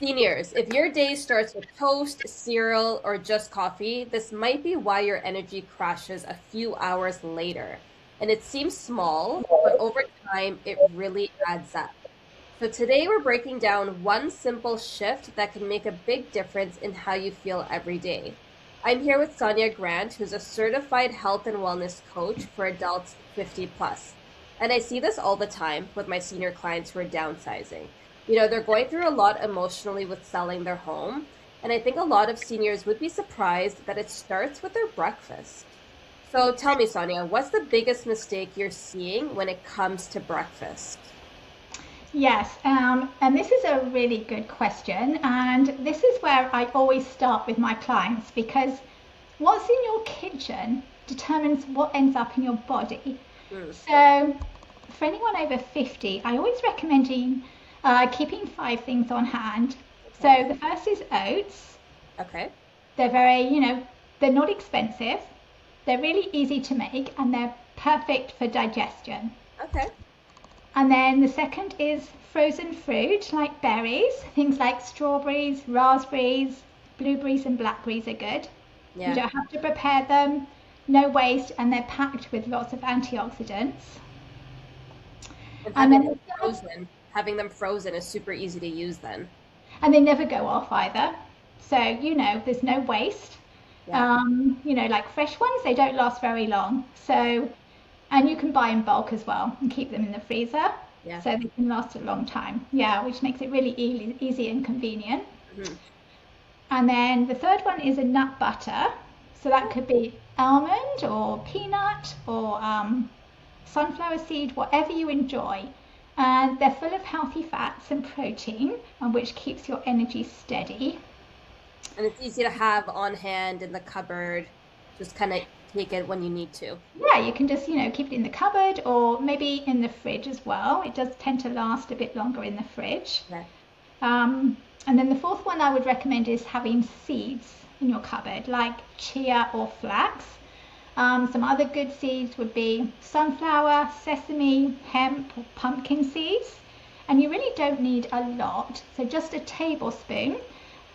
Seniors, if your day starts with toast, cereal, or just coffee, this might be why your energy crashes a few hours later. And it seems small, but over time, it really adds up. So today we're breaking down one simple shift that can make a big difference in how you feel every day. I'm here with Sonia Grant, who's a certified health and wellness coach for adults 50 plus. And I see this all the time with my senior clients who are downsizing. They're going through a lot emotionally with selling their home. And I think a lot of seniors would be surprised that it starts with their breakfast. So tell me, Sonia, what's the biggest mistake you're seeing when it comes to breakfast? Yes, and this is a really good question. And this is where I always start with my clients because what's in your kitchen determines what ends up in your body. Mm, So, for anyone over 50, I always recommend keeping five things on hand. So, okay. the first is oats. Okay. They're very, they're not expensive, they're really easy to make, and they're perfect for digestion. Okay. And then the second is frozen fruit like berries, things like strawberries, raspberries, blueberries, and blackberries are good. You Yeah. don't have to prepare them, no waste, and they're packed with lots of antioxidants. And And then the third, having them frozen is super easy to use then. and they never go off either. So, there's no waste. Yeah. Like fresh ones, they don't last very long. So, and you can buy in bulk as well and keep them in the freezer Yeah. so they can last a long time. Yeah, which makes it really easy and convenient. Hmm. And then the third one is a nut butter. So that could be almond or peanut or sunflower seed, whatever you enjoy. And they're full of healthy fats and protein, which keeps your energy steady. And it's easy to have on hand in the cupboard. Just kind of take it when you need to. Yeah, you can just, keep it in the cupboard or maybe in the fridge as well. It does tend to last a bit longer in the fridge. Yeah. Um, and then the fourth one I would recommend is having seeds in your cupboard, like chia or flax. Some other good seeds would be sunflower, sesame, hemp, or pumpkin seeds. And you really don't need a lot, so just a tablespoon.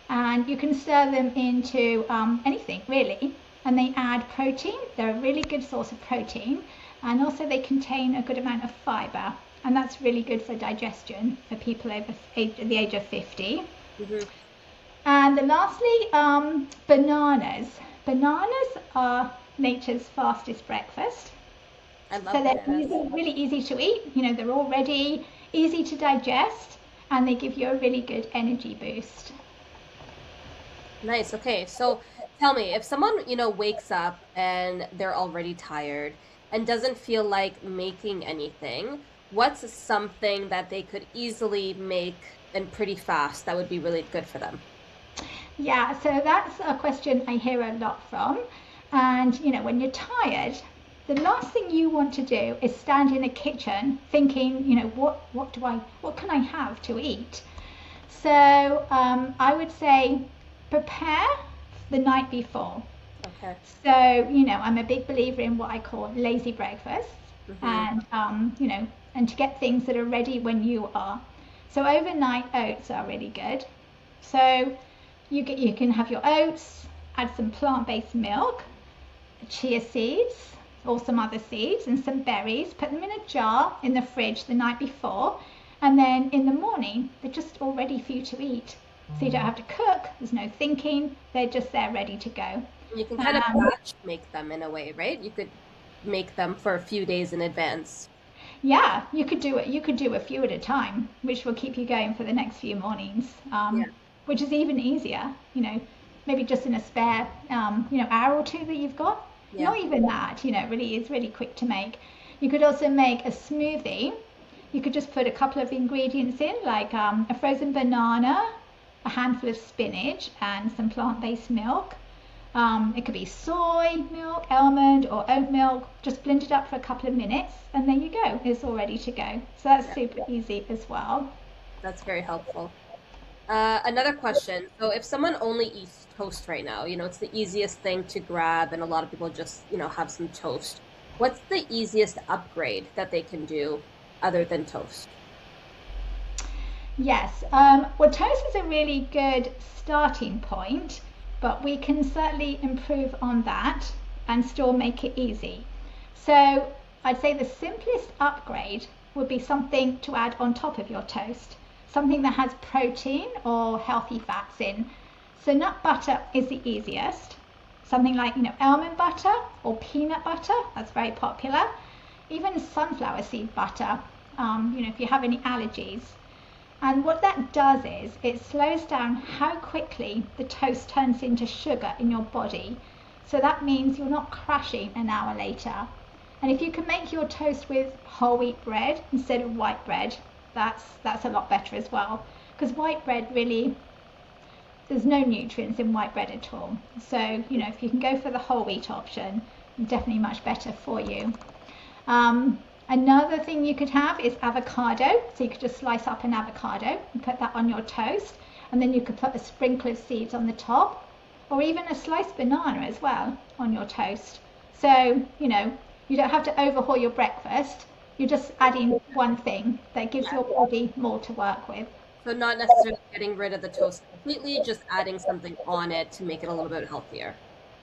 And you can stir them into anything really. And they add protein, they're a really good source of protein. And also, they contain a good amount of fiber. And that's really good for digestion for people over the age of 50. Hmm. And lastly, bananas. Bananas are nature's fastest breakfast. I So love they're bananas. really easy to eat. They're all ready, easy to digest, and they give you a really good energy boost. Nice. Okay. So tell me, if someone, wakes up and they're already tired and doesn't feel like making anything, what's something that they could easily make and pretty fast that would be really good for them? Yeah, so that's a question I hear a lot from. And, when you're tired, the last thing you want to do is stand in the kitchen thinking, what can I have to eat? So I would say prepare the night before. Okay. So, I'm a big believer in what I call lazy breakfasts Hmm. and to get things that are ready when you are. So overnight oats are really good. So you can have your oats, add some plant-based milk, chia seeds or some other seeds and some berries, put them in a jar in the fridge the night before, and then in the morning they're just all ready for you to eat. So you don't have to cook, there's no thinking, they're just there ready to go. You can kind of Um, batch make them in a way, right? You could make them for a few days in advance. yeah, you could do it. You could do a few at a time, which will keep you going for the next few mornings, Yeah. which is even easier. Maybe just in a spare, hour or two that you've got. Yeah. Not even that. It really is really quick to make. You could also make a smoothie. You could just put a couple of ingredients in, like a frozen banana, a handful of spinach, and some plant-based milk. It could be soy milk, almond, or oat milk. Just blend it up for a couple of minutes, and there you go. It's all ready to go. So that's Yeah. super easy as well. That's very helpful. Another question. So if someone only eats toast right now, it's the easiest thing to grab, and a lot of people just, have some toast. What's the easiest upgrade that they can do other than toast? Yes. Well, toast is a really good starting point, but we can certainly improve on that and still make it easy. So I'd say the simplest upgrade would be something to add on top of your toast, something that has protein or healthy fats in. So nut butter is the easiest. Something like, almond butter or peanut butter, that's very popular. Even sunflower seed butter, if you have any allergies. And what that does is it slows down how quickly the toast turns into sugar in your body. So that means you're not crashing an hour later. And if you can make your toast with whole wheat bread instead of white bread, that's a lot better as well. Because white bread really, there's no nutrients in white bread at all. So, if you can go for the whole wheat option, definitely much better for you. Another thing you could have is avocado. So you could just slice up an avocado and put that on your toast. And then you could put a sprinkle of seeds on the top, or even a sliced banana as well on your toast. So, you don't have to overhaul your breakfast. You're just adding one thing that gives your body more to work with. So not necessarily getting rid of the toast completely, just adding something on it to make it a little bit healthier.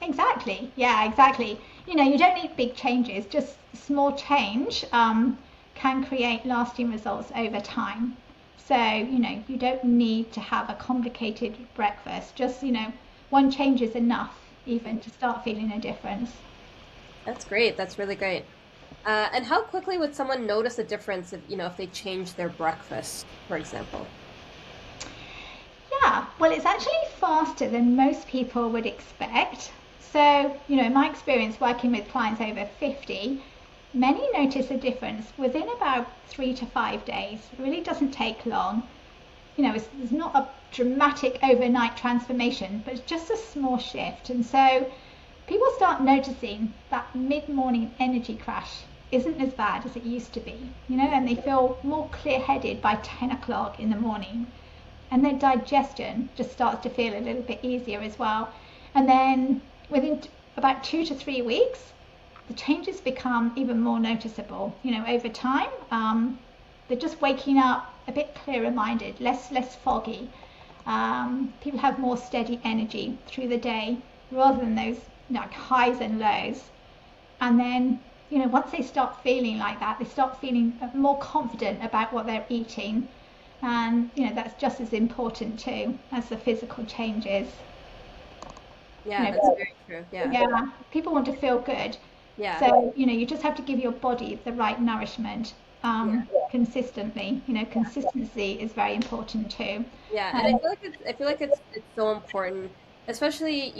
Exactly. Yeah, exactly. You don't need big changes. Just small change can create lasting results over time. So, you don't need to have a complicated breakfast. Just, one change is enough even to start feeling a difference. That's great. That's really great. And how quickly would someone notice a difference if they change their breakfast, for example? Yeah, well, it's actually faster than most people would expect. So, in my experience working with clients over 50, many notice a difference within about 3 to 5 days. It really doesn't take long. It's not a dramatic overnight transformation, but it's just a small shift. And so people start noticing that mid-morning energy crash isn't as bad as it used to be, and they feel more clear-headed by 10 o'clock in the morning. And their digestion just starts to feel a little bit easier as well. And then within about 2 to 3 weeks, the changes become even more noticeable. Over time, they're just waking up a bit clearer minded, less foggy. People have more steady energy through the day rather than those like highs and lows. And then, once they start feeling like that, they start feeling more confident about what they're eating. And, that's just as important too as the physical changes. Yeah, that's very true. Yeah. Yeah, people want to feel good. Yeah. So, you just have to give your body the right nourishment Yeah. consistently. Consistency is very important too. Yeah. And Um, I feel like it's so important, especially,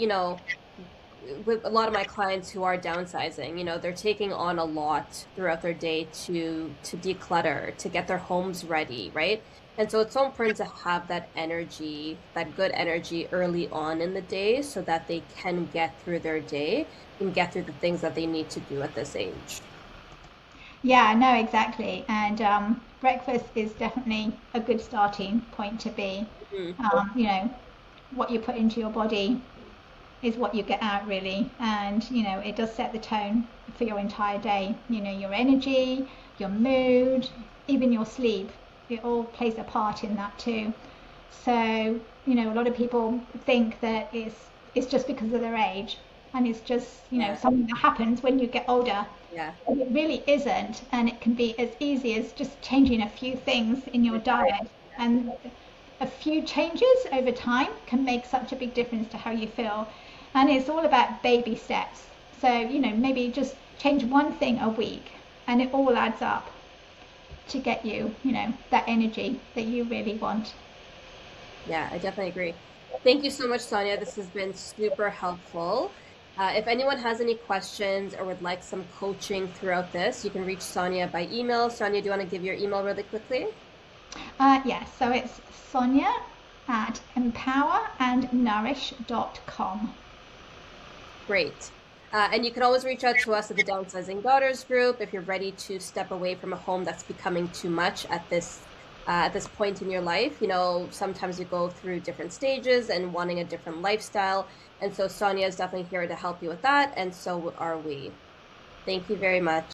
with a lot of my clients who are downsizing, they're taking on a lot throughout their day to declutter, to get their homes ready, right? And so it's so important to have that energy, that good energy early on in the day so that they can get through their day and get through the things that they need to do at this age. yeah, no, exactly. And breakfast is definitely a good starting point to be. Mhm. What you put into your body is what you get out really, and it does set the tone for your entire day. Your energy, your mood, even your sleep, it all plays a part in that too. So a lot of people think that it's just because of their age, and it's just Yeah. something that happens when you get older. Yeah. It really isn't, and it can be as easy as just changing a few things in your Your diet. diet, and a few changes over time can make such a big difference to how you feel. And it's all about baby steps. So, maybe just change one thing a week, and it all adds up to get you, that energy that you really want. Yeah, I definitely agree. Thank you so much, Sonia. This has been super helpful. If anyone has any questions or would like some coaching throughout this, you can reach Sonia by email. Sonia, do you want to give your email really quickly? Yes, so it's Sonia at empowerandnourish.com. Great. And you can always reach out to us at the Downsizing Daughters group if you're ready to step away from a home that's becoming too much at this point in your life. Sometimes you go through different stages and wanting a different lifestyle. And so Sonia is definitely here to help you with that, and so are we. Thank you very much.